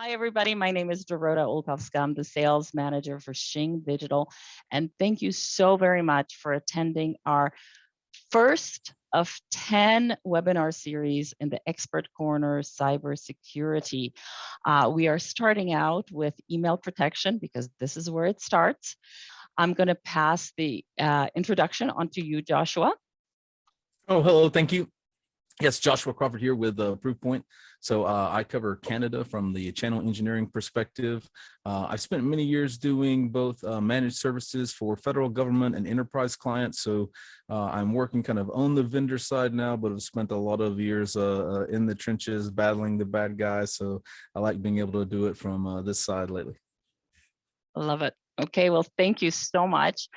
Hi, everybody. My name is Dorota Olkowska. I'm the sales manager for Shing Digital. And thank you so very much for attending our first of 10 webinar series in the Expert Corner Cybersecurity. We are starting out with email protection because this is where it starts. I'm going to pass the introduction onto you, Joshua. Oh, hello. Thank you. Yes, Joshua Crawford here with Proofpoint. So I cover Canada from the channel engineering perspective. I've spent many years doing both managed services for federal government and enterprise clients. So I'm working kind of on the vendor side now, but have spent a lot of years in the trenches battling the bad guys. So I like being able to do it from this side lately. Love it. Okay, well, thank you so much.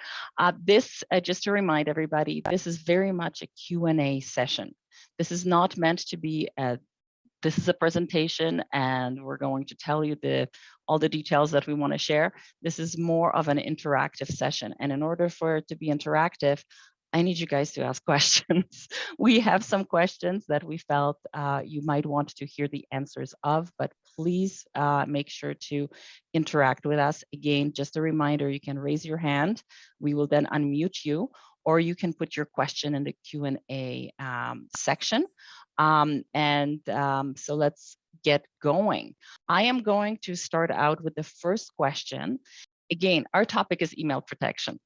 Just to remind everybody, this is very much a Q&A session. This is not meant to be this is a presentation and we're going to tell you all the details that we want to share. This is more of an interactive session. And in order for it to be interactive, I need you guys to ask questions. We have some questions that we felt you might want to hear the answers of, but please make sure to interact with us. Again, just a reminder, you can raise your hand. We will then unmute you, or you can put your question in the Q&A section. So let's get going. I am going to start out with the first question. Again, our topic is email protection.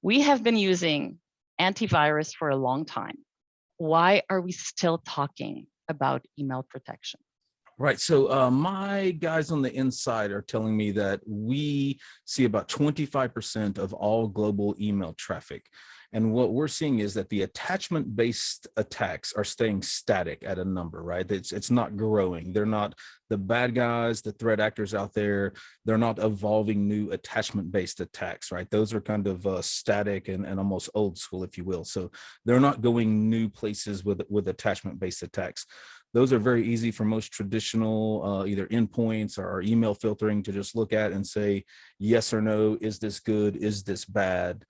We have been using antivirus for a long time. Why are we still talking about email protection? Right. So my guys on the inside are telling me that we see about 25% of all global email traffic. And what we're seeing is that the attachment-based attacks are staying static at a number, right? It's not growing. They're not the bad guys, the threat actors out there. They're not evolving new attachment-based attacks, right? Those are kind of static and almost old school, if you will. So they're not going new places with attachment-based attacks. Those are very easy for most traditional either endpoints or email filtering to just look at and say, yes or no, is this good? Is this bad?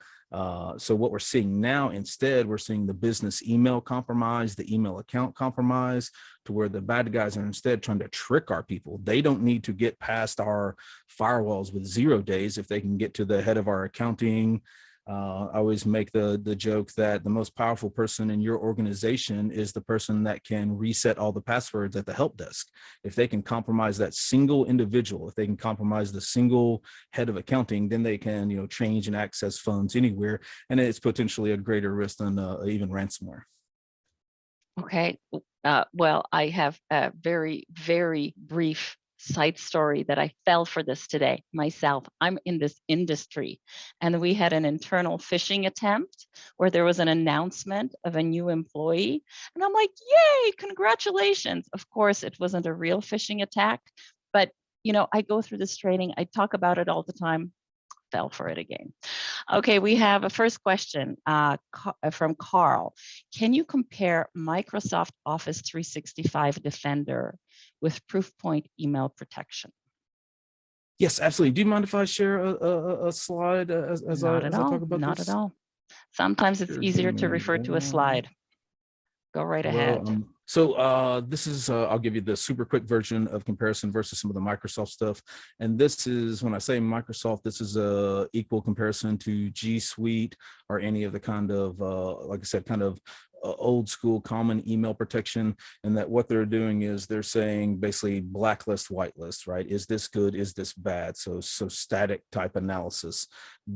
So what we're seeing now, instead, we're seeing the business email compromise, the email account compromise, to where the bad guys are instead trying to trick our people. They don't need to get past our firewalls with 0 days if they can get to the head of our accounting. I always make the joke that the most powerful person in your organization is the person that can reset all the passwords at the help desk. If they can compromise that single individual, if they can compromise the single head of accounting, then they can, change and access funds anywhere. And it's potentially a greater risk than even ransomware. Okay. Well, I have a very, very brief side story that I fell for this today myself. I'm in this industry, and we had an internal phishing attempt where there was an announcement of a new employee, and I'm like, yay, congratulations. Of course, it wasn't a real phishing attack, but I go through this training, I talk about it all the time. Fell for it again. Okay, we have a first question from Carl. Can you compare Microsoft Office 365 Defender with Proofpoint email protection? Yes, absolutely. Do you mind if I share a slide as I talk about this? Not at all. Sometimes it's easier to refer to a slide. Go right ahead. So this is, I'll give you the super quick version of comparison versus some of the Microsoft stuff. And this is, when I say Microsoft, this is a equal comparison to G Suite or any of the kind of, like I said, kind of old school common email protection. And that what they're doing is they're saying basically blacklist, whitelist, right? Is this good? Is this bad? So static type analysis.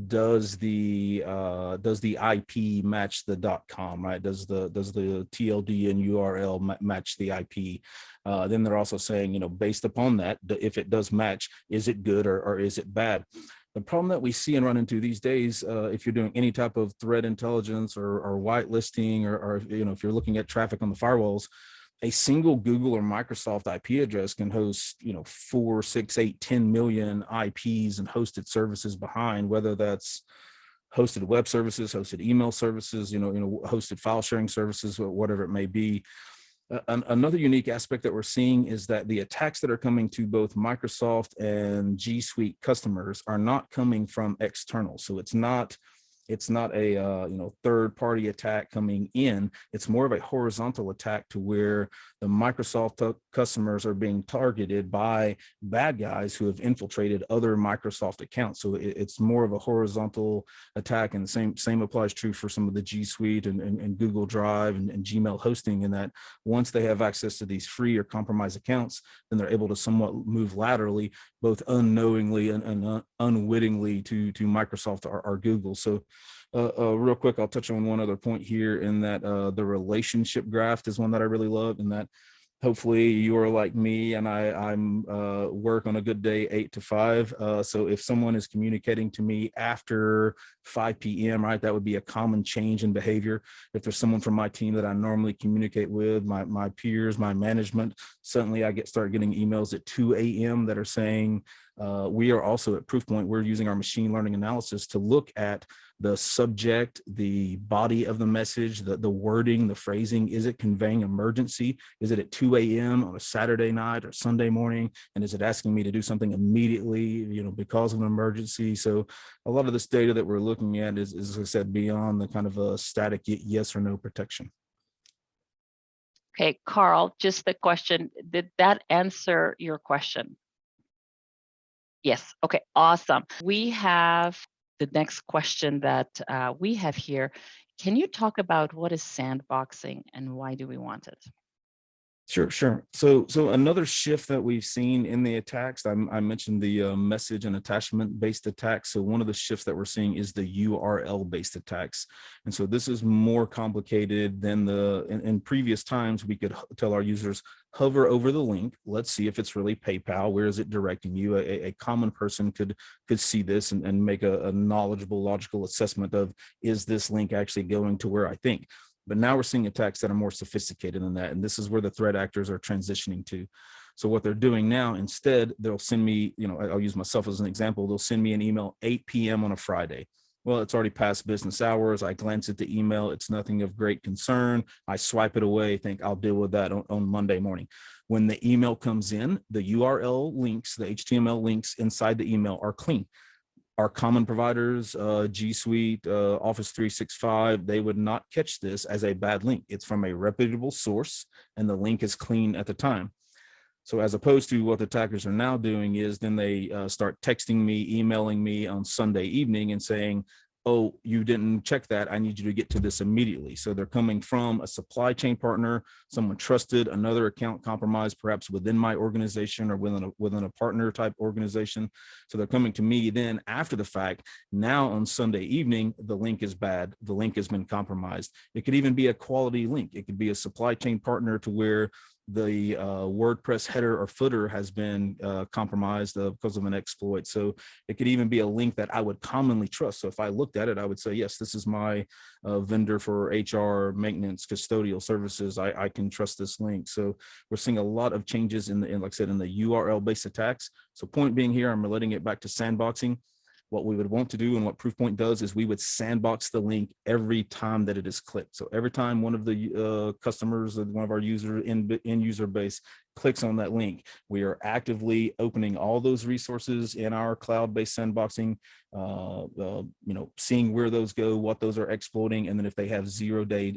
Does the IP match the .com, right? Does the TLD and URL match the IP? Then they're also saying, based upon that, if it does match, is it good or is it bad? The problem that we see and run into these days, if you're doing any type of threat intelligence or whitelisting, or if you're looking at traffic on the firewalls, a single Google or Microsoft IP address can host, 4, 6, 8, 10 million IPs and hosted services behind, whether that's hosted web services, hosted email services, hosted file sharing services, whatever it may be. Another unique aspect that we're seeing is that the attacks that are coming to both Microsoft and G Suite customers are not coming from external. So it's not It's not a third-party attack coming in. It's more of a horizontal attack to where the Microsoft customers are being targeted by bad guys who have infiltrated other Microsoft accounts. So it's more of a horizontal attack, and the same applies true for some of the G Suite and Google Drive and Gmail hosting, in that once they have access to these free or compromised accounts, then they're able to somewhat move laterally, both unknowingly and unwittingly, to Microsoft or Google. So real quick, I'll touch on one other point here, in that the relationship graph is one that I really love, and that hopefully you are like me, and I'm work on a good day 8 to 5. So if someone is communicating to me after 5 p.m., right, that would be a common change in behavior. If there's someone from my team that I normally communicate with, my peers, my management, suddenly I start getting emails at 2 a.m. that are saying, we are also at Proofpoint, we're using our machine learning analysis to look at the subject, the body of the message, the wording, the phrasing. Is it conveying emergency? Is it at 2 a.m. on a Saturday night or Sunday morning? And is it asking me to do something immediately, because of an emergency? So a lot of this data that we're looking at is, as I said, beyond the kind of a static yes or no protection. Okay, Carl, just the question, did that answer your question? Yes. Okay, awesome. We have the next question that we have here. Can you talk about what is sandboxing and why do we want it? Sure. So another shift that we've seen in the attacks, I mentioned the message and attachment based attacks. So one of the shifts that we're seeing is the URL based attacks. And so this is more complicated than in previous times. We could tell our users, hover over the link. Let's see if it's really PayPal. Where is it directing you? A common person could see this and make a knowledgeable, logical assessment of, is this link actually going to where I think? But now we're seeing attacks that are more sophisticated than that. And this is where the threat actors are transitioning to. So what they're doing now, instead, they'll send me, I'll use myself as an example. They'll send me an email 8 p.m. on a Friday. Well, it's already past business hours. I glance at the email. It's nothing of great concern. I swipe it away, think I'll deal with that on Monday morning. When the email comes in, the URL links, the HTML links inside the email are clean. Our common providers, G Suite, Office 365, they would not catch this as a bad link. It's from a reputable source, and the link is clean at the time. So as opposed to what the attackers are now doing is then they start texting me, emailing me on Sunday evening and saying, oh, you didn't check that. I need you to get to this immediately. So they're coming from a supply chain partner, someone trusted, another account compromised, perhaps within my organization or within a partner type organization. So they're coming to me then after the fact. Now on Sunday evening, the link is bad. The link has been compromised. It could even be a quality link. It could be a supply chain partner to where the WordPress header or footer has been compromised because of an exploit. So it could even be a link that I would commonly trust. So if I looked at it, I would say, yes, this is my vendor for HR, maintenance, custodial services. I can trust this link. So we're seeing a lot of changes in like I said, in the URL based attacks. So point being here, I'm relating it back to sandboxing. What we would want to do and what Proofpoint does is we would sandbox the link every time that it is clicked. So every time one of the customers, one of our end user base clicks on that link, we are actively opening all those resources in our cloud-based sandboxing, seeing where those go, what those are exploiting, and then if they have zero-day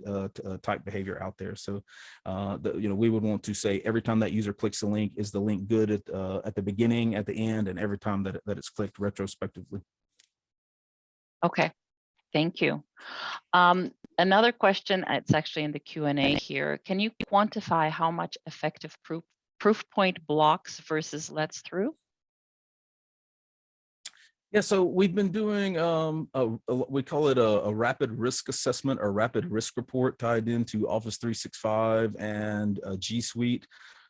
type behavior out there. So, we would want to say every time that user clicks the link, is the link good at the beginning, at the end, and every time that it's clicked retrospectively. Okay, thank you. Another question, it's actually in the Q&A here. Can you quantify how much effective Proofpoint blocks versus lets through? Yeah, so we've been doing, we call it a rapid risk assessment or rapid risk report tied into Office 365 and G Suite.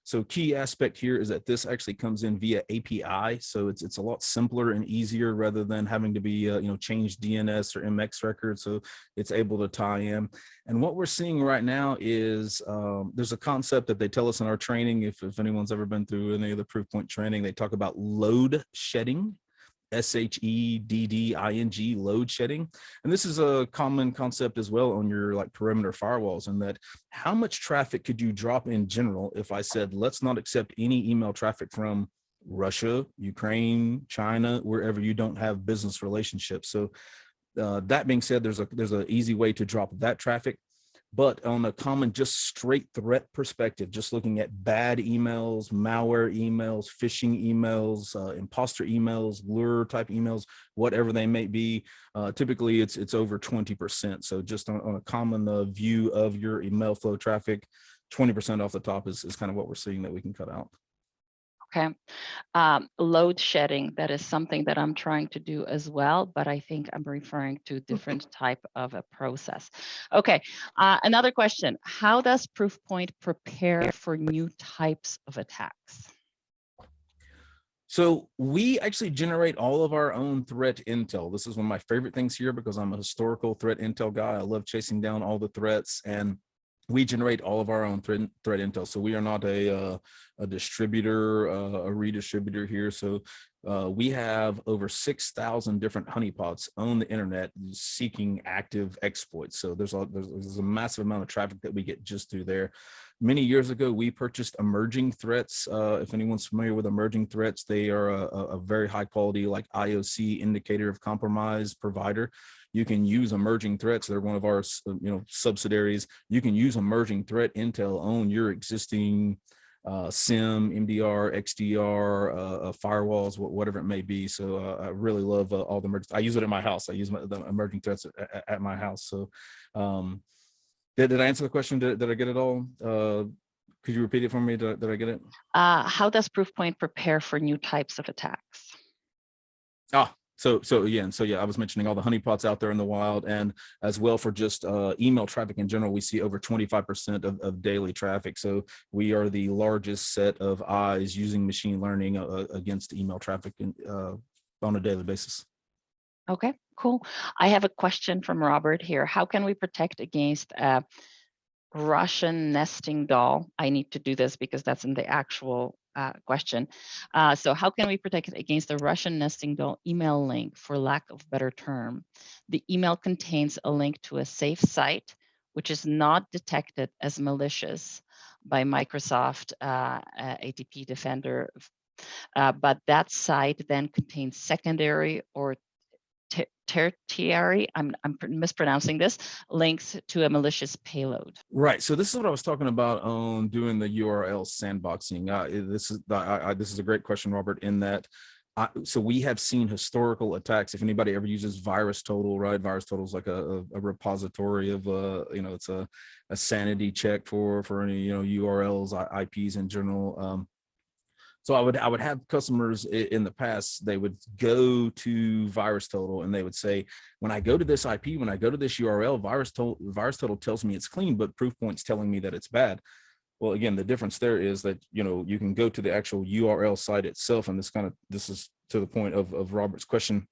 So key aspect here is that this actually comes in via API. So it's a lot simpler and easier rather than having to be, change DNS or MX records. So it's able to tie in. And what we're seeing right now is there's a concept that they tell us in our training. If anyone's ever been through any of the Proofpoint training, they talk about load shedding. SHEDDING, load shedding. And this is a common concept as well on your perimeter firewalls, and that how much traffic could you drop in general if I said, let's not accept any email traffic from Russia, Ukraine, China, wherever you don't have business relationships. So That being said, there's an easy way to drop that traffic. But on a common, just straight threat perspective, just looking at bad emails, malware emails, phishing emails, imposter emails, lure type emails, whatever they may be, typically it's over 20%. So just on a common view of your email flow traffic, 20% off the top is kind of what we're seeing that we can cut out. Okay. Load shedding, that is something that I'm trying to do as well, but I think I'm referring to different type of a process. Okay. Another question. How does Proofpoint prepare for new types of attacks? So we actually generate all of our own threat intel. This is one of my favorite things here because I'm a historical threat intel guy. I love chasing down all the threats, and we generate all of our own threat intel. So we are not a distributor, a redistributor here. So we have over 6,000 different honeypots on the internet seeking active exploits. So there's a massive amount of traffic that we get just through there. Many years ago, we purchased emerging threats. If anyone's familiar with emerging threats, they are a very high quality, like IOC, indicator of compromise provider. You can use emerging threats. They're one of our subsidiaries. You can use emerging threat intel on your existing SIM, MDR, XDR, firewalls, whatever it may be. So I really love all the emerging. I use it in my house. I use the emerging threats at my house. So did I answer the question? Did I get it all? Could you repeat it for me? Did I get it? How does Proofpoint prepare for new types of attacks? So I was mentioning all the honeypots out there in the wild, and as well for just email traffic in general, we see over 25% of daily traffic. So we are the largest set of eyes using machine learning against email traffic on a daily basis. Okay, cool. I have a question from Robert here. How can we protect against Russian nesting doll? I need to do this because that's in the actual question. So how can we protect it against the Russian nesting doll email link, for lack of better term? The email contains a link to a safe site, which is not detected as malicious by Microsoft ATP Defender. But that site then contains secondary or tertiary, I'm mispronouncing this, links to a malicious payload. Right. So this is what I was talking about on doing the URL sandboxing. This is a great question, Robert, in that so we have seen historical attacks. If anybody ever uses VirusTotal, right? VirusTotal is like a repository of it's a sanity check for any URLs, IPs in general. So I would have customers in the past, they would go to VirusTotal and they would say, when I go to this IP, when I go to this URL, VirusTotal tells me it's clean, but Proofpoint's telling me that it's bad. Well, again, the difference there is that, you can go to the actual URL site itself. And this is to the point of Robert's question.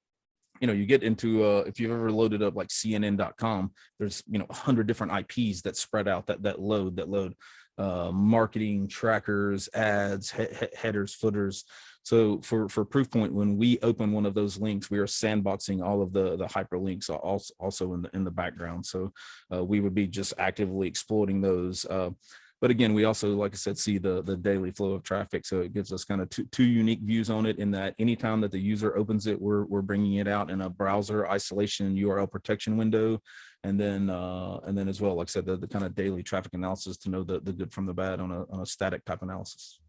You get into, if you've ever loaded up like CNN.com, there's, 100 different IPs that spread out that load. Marketing trackers, ads, headers, footers. So for Proofpoint, when we open one of those links, we are sandboxing all of the hyperlinks also in the background. So we would be just actively exploiting those. But again, we also, like I said, see the daily flow of traffic. So it gives us kind of two unique views on it, in that anytime that the user opens it, we're bringing it out in a browser isolation URL protection window. And then as well, like I said, the kind of daily traffic analysis to know the good from the bad on a static type analysis.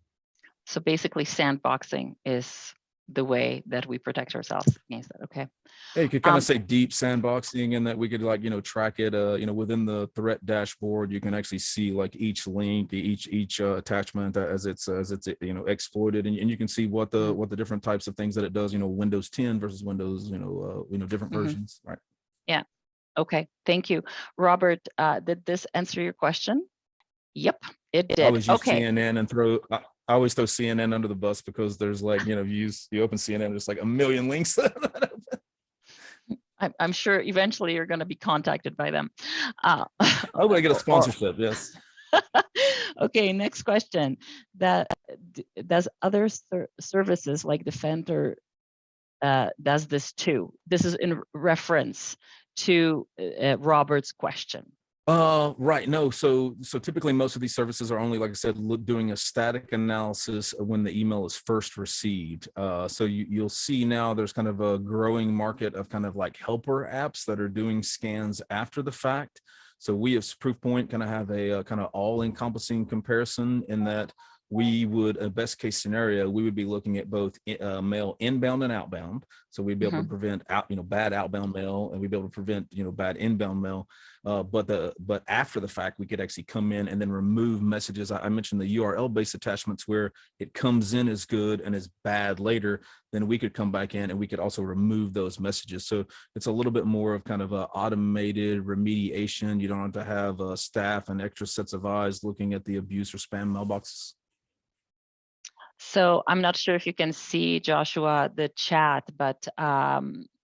So basically sandboxing is the way that we protect ourselves against that. Okay. Yeah, you could kind of say deep sandboxing, and that we could track it, within the threat dashboard. You can actually see like each link, each attachment as it's exploited, and you can see what the different types of things that it does, Windows 10 versus Windows, different versions, right? Yeah. Okay. Thank you. Robert, did this answer your question? Yep, it did. I always use okay. CNN and I always throw CNN under the bus, because there's like, you open CNN, there's like a million links. I'm sure eventually you're going to be contacted by them. I hope I get a sponsorship. Yes. Okay, next question. Does other services like Defender does this too? This is in reference to Robert's question. Right. No. So typically most of these services are only, like I said, doing a static analysis when the email is first received. So you'll see now there's kind of a growing market of kind of like helper apps that are doing scans after the fact. So we as Proofpoint kind of have a, kind of all-encompassing comparison in that we would, a best case scenario, we would be looking at both mail inbound and outbound. So we'd be able to prevent bad outbound mail, and we'd be able to prevent, bad inbound mail. But after the fact, we could actually come in and then remove messages. I mentioned the URL-based attachments where it comes in as good and is bad later. Then we could come back in and we could also remove those messages. So it's a little bit more of kind of a automated remediation. You don't have to have staff and extra sets of eyes looking at the abuse or spam mailboxes. So I'm not sure if you can see, Joshua, the chat, but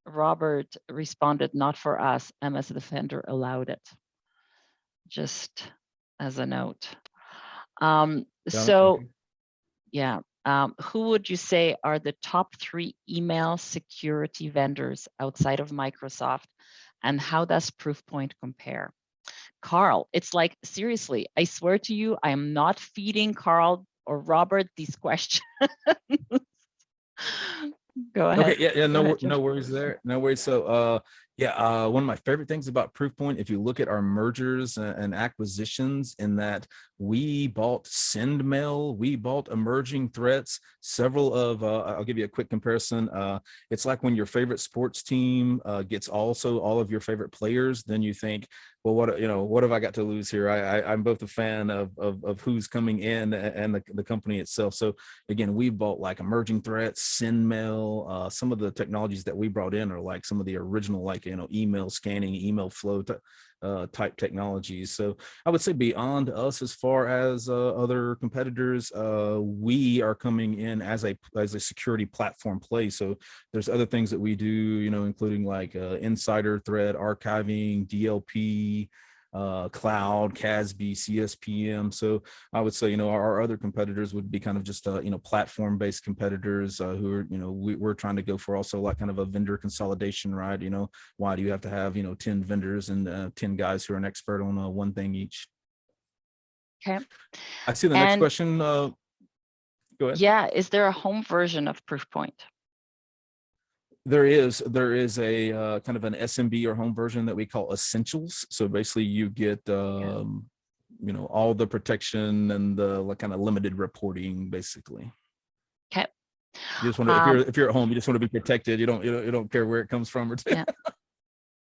Robert responded, not for us, MS Defender allowed it. Just as a note. So, yeah, who would you say are the top 3 email security vendors outside of Microsoft, and how does Proofpoint compare? Carl, it's like, seriously, I swear to you, I am not feeding Carl or Robert these questions. Go ahead. Okay, yeah, no worries there. No worries. So, one of my favorite things about Proofpoint, if you look at our mergers and acquisitions, in that we bought SendMail, we bought Emerging Threats, several of, I'll give you a quick comparison. It's like when your favorite sports team gets also all of your favorite players, then you think, well, what have I got to lose here? I'm both a fan of who's coming in and the company itself. So again, we bought like Emerging Threats, SendMail, some of the technologies that we brought in are like some of the original, like, email scanning, email flow type technologies. So I would say beyond us, as far as other competitors, we are coming in as a security platform play. So there's other things that we do, including like insider threat archiving, DLP, cloud, CASB, CSPM. So I would say, our other competitors would be kind of just, platform-based competitors who are, we're trying to go for also like kind of a vendor consolidation, right? Why do you have to have, 10 vendors and 10 guys who are an expert on one thing each? Okay. I see the next question. Go ahead. Yeah, is there a home version of Proofpoint? There is a kind of an SMB or home version that we call Essentials. So basically you get, all the protection and the like kind of limited reporting, basically. Okay. You just want to, if you're at home, you just want to be protected. You don't care where it comes from. Yeah.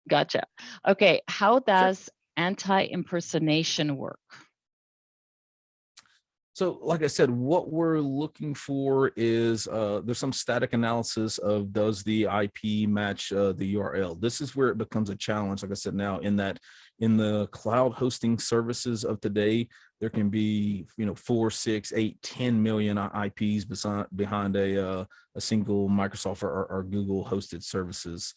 Gotcha. Okay. How does anti-impersonation work? So like I said, what we're looking for is there's some static analysis of, does the IP match the URL? This is where it becomes a challenge. Like I said, now in the cloud hosting services of today, there can be 4, 6, 8, 10 million IPs behind a single Microsoft or Google hosted services.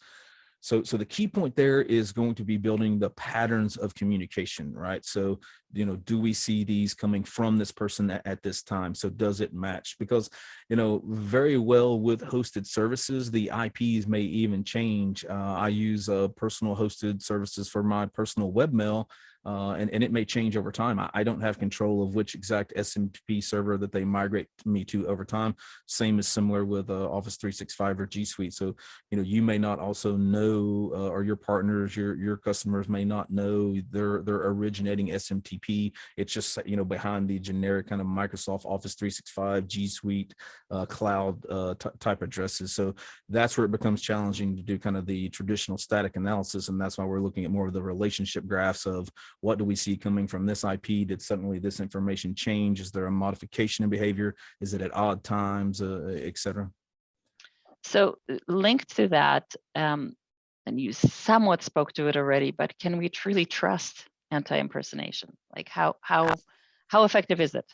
So the key point there is going to be building the patterns of communication, right? So, do we see these coming from this person at this time? So does it match? Because, very well with hosted services, the IPs may even change. I use personal hosted services for my personal webmail. And it may change over time. I don't have control of which exact SMP server that they migrate me to over time. Same is similar with Office 365 or G Suite. So, you may not also know, or your partners, your customers may not know their originating SMTP. It's just, behind the generic kind of Microsoft Office 365, G Suite, cloud type addresses. So that's where it becomes challenging to do kind of the traditional static analysis. And that's why we're looking at more of the relationship graphs of, what do we see coming from this IP? Did suddenly this information change? Is there a modification in behavior? Is it at odd times, et cetera? So linked to that, and you somewhat spoke to it already, but can we truly trust anti-impersonation? Like how effective is it?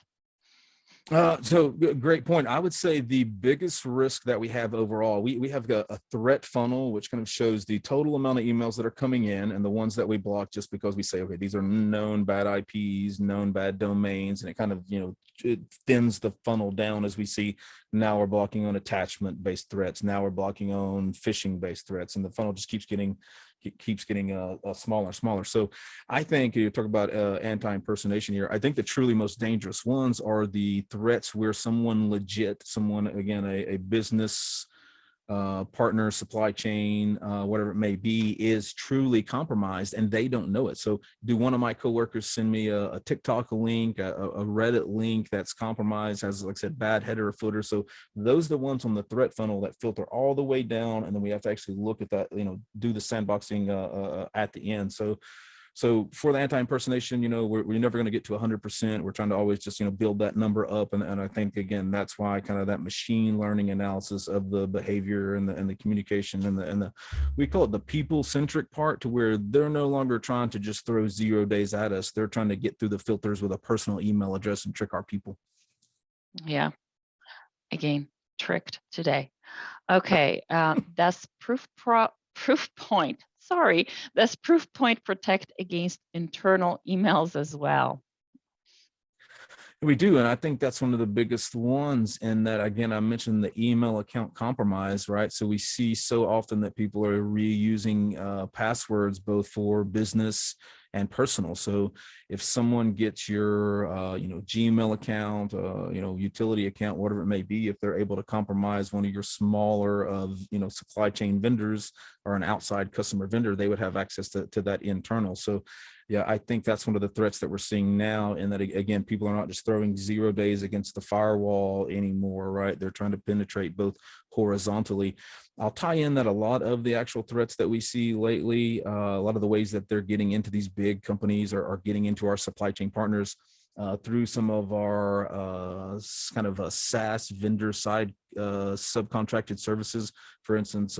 So great point. I would say the biggest risk that we have overall, we have a threat funnel, which kind of shows the total amount of emails that are coming in and the ones that we block just because we say, okay, these are known bad IPs, known bad domains, and it kind of, it thins the funnel down as we see. Now we're blocking on attachment based threats. Now we're blocking on phishing based threats, and the funnel just keeps getting, keeps getting smaller and smaller. So I think you talk about anti-impersonation here. I think the truly most dangerous ones are the threats where someone legit, someone, again, a business partner, supply chain, whatever it may be, is truly compromised and they don't know it. So do one of my coworkers send me a TikTok link, a Reddit link that's compromised, has, like I said, bad header or footer. So those are the ones on the threat funnel that filter all the way down. And then we have to actually look at that, do the sandboxing at the end. So for the anti-impersonation, we're never going to get to 100%. We're trying to always just, build that number up. And I think, again, that's why kind of that machine learning analysis of the behavior and the communication and the we call it the people-centric part, to where they're no longer trying to just throw 0 days at us. They're trying to get through the filters with a personal email address and trick our people. Yeah. Again, tricked today. Okay. That's Proofpoint. Sorry, does Proofpoint protect against internal emails as well? We do, and I think that's one of the biggest ones. In that, again, I mentioned the email account compromise, right? So we see so often that people are reusing passwords both for business and personal. So if someone gets your Gmail account, utility account, whatever it may be, if they're able to compromise one of your smaller supply chain vendors or an outside customer vendor, they would have access to that internal. So yeah, I think that's one of the threats that we're seeing now, in that, again, people are not just throwing 0 days against the firewall anymore, right? They're trying to penetrate both horizontally. I'll tie in that a lot of the actual threats that we see lately, a lot of the ways that they're getting into these big companies are getting into our supply chain partners through some of our kind of a SaaS vendor side subcontracted services. For instance,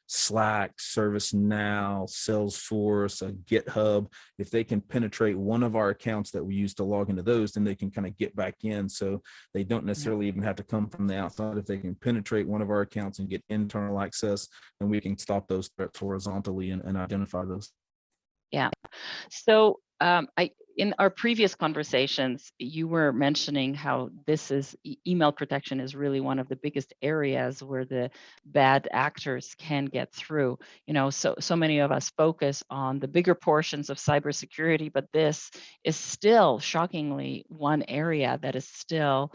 Slack, ServiceNow, Salesforce, GitHub. If they can penetrate one of our accounts that we use to log into those, then they can kind of get back in. So they don't necessarily even have to come from the outside. If they can penetrate one of our accounts and get internal access, then we can stop those threats horizontally and identify those. Yeah. So in our previous conversations, you were mentioning how this is email protection is really one of the biggest areas where the bad actors can get through. So many of us focus on the bigger portions of cybersecurity, but this is still shockingly one area that is still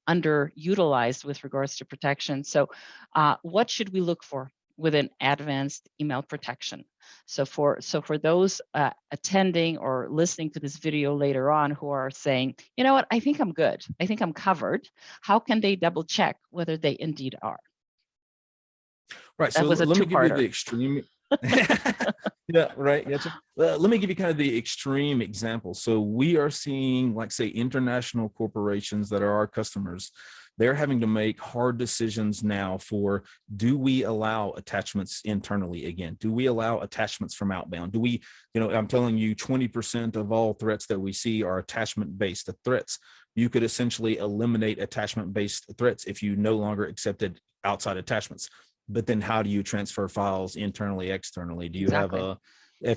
underutilized with regards to protection. So what should we look for with an advanced email protection? So for those attending or listening to this video later on who are saying, you know what, I think I'm good, I think I'm covered, how can they double check whether they indeed are? Right. That So was a let me give you two-parter. the extreme. Yeah, right. Yeah. Let me give you kind of the extreme example. So we are seeing, like, say, international corporations that are our customers. They're having to make hard decisions now for, do we allow attachments internally again? Do we allow attachments from outbound? Do we, I'm telling you, 20% of all threats that we see are attachment-based threats. You could essentially eliminate attachment-based threats if you no longer accepted outside attachments. But then how do you transfer files internally, externally? Do you Exactly. have a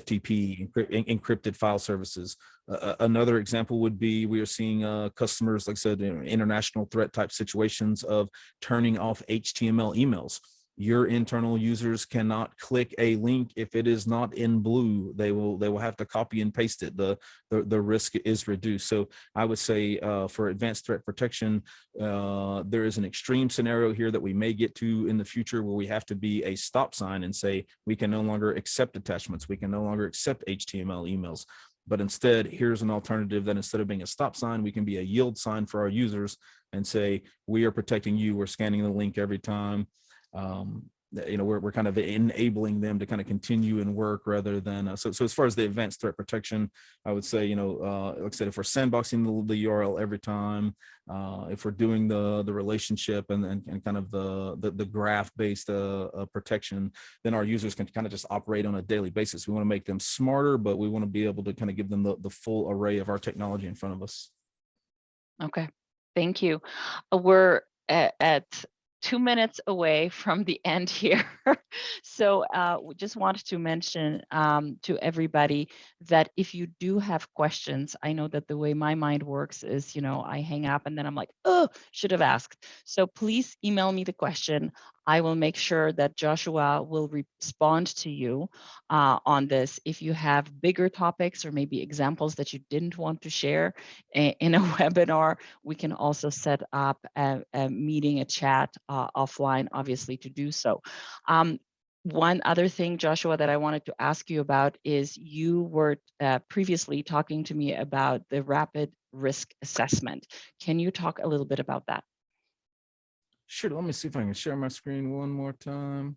FTP, encrypted file services? Another example would be, we are seeing customers, like I said, international threat type situations of turning off HTML emails. Your internal users cannot click a link if it is not in blue. They will have to copy and paste it. The risk is reduced. So I would say for advanced threat protection, there is an extreme scenario here that we may get to in the future, where we have to be a stop sign and say, we can no longer accept attachments. We can no longer accept HTML emails. But instead, here's an alternative that, instead of being a stop sign, we can be a yield sign for our users and say, we are protecting you. We're scanning the link every time. We're kind of enabling them to kind of continue and work, rather than so as far as the advanced threat protection, I would say, like I said, if we're sandboxing the URL every time, if we're doing the relationship and kind of the graph based protection, then our users can kind of just operate on a daily basis. We want to make them smarter, but we want to be able to kind of give them the full array of our technology in front of us. Okay, thank you. We're at 2 minutes away from the end here. So we just wanted to mention to everybody that if you do have questions, I know that the way my mind works is, I hang up and then I'm like, oh, should have asked. So please email me the question. I will make sure that Joshua will respond to you on this. If you have bigger topics or maybe examples that you didn't want to share in a webinar, we can also set up a meeting, a chat offline, obviously, to do so. One other thing, Joshua, that I wanted to ask you about is you were previously talking to me about the rapid risk assessment. Can you talk a little bit about that? Sure. Let me see if I can share my screen one more time.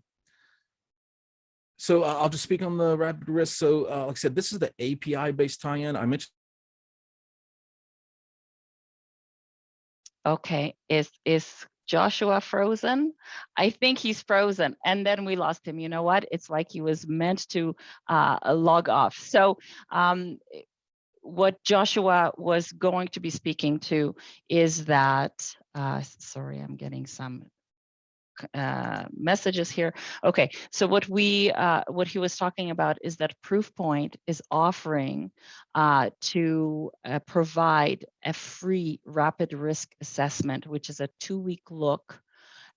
So I'll just speak on the rapid risk. So like I said, this is the API-based tie-in. I mentioned. Okay, is Joshua frozen? I think he's frozen, and then we lost him. You know what? It's like he was meant to log off. So what Joshua was going to be speaking to is that, sorry, I'm getting some messages here. Okay, so what he was talking about is that Proofpoint is offering to provide a free rapid risk assessment, which is a 2-week look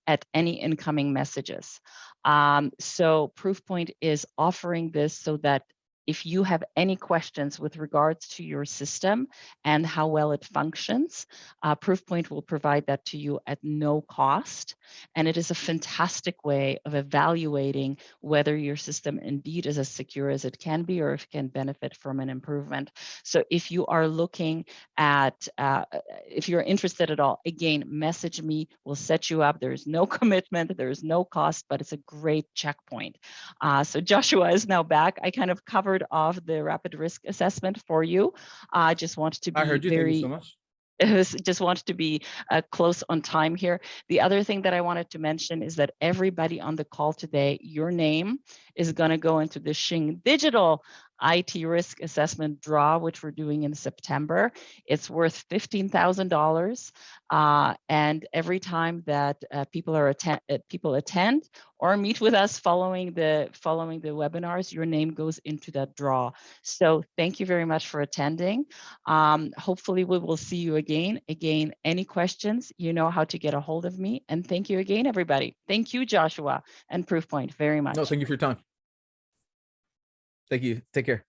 at any incoming messages. So Proofpoint is offering this so that if you have any questions with regards to your system and how well it functions, Proofpoint will provide that to you at no cost. And it is a fantastic way of evaluating whether your system indeed is as secure as it can be or if it can benefit from an improvement. So if you are looking at, if you're interested at all, again, message me, we'll set you up. There's no commitment, there's no cost, but it's a great checkpoint. So Joshua is now back. I kind of covered off the rapid risk assessment for you. I just want to be I heard you. Thank you so much. just wanted to be close on time here. The other thing that I wanted to mention is that everybody on the call today, your name is going to go into the Xing Digital IT risk assessment draw, which we're doing in September. It's worth $15,000. And every time that people attend or meet with us following the webinars, your name goes into that draw. So thank you very much for attending. Hopefully we will see you again. Again, any questions, you know how to get a hold of me. And thank you again, everybody. Thank you, Joshua and Proofpoint, very much. No, thank you for your time. Thank you. Take care.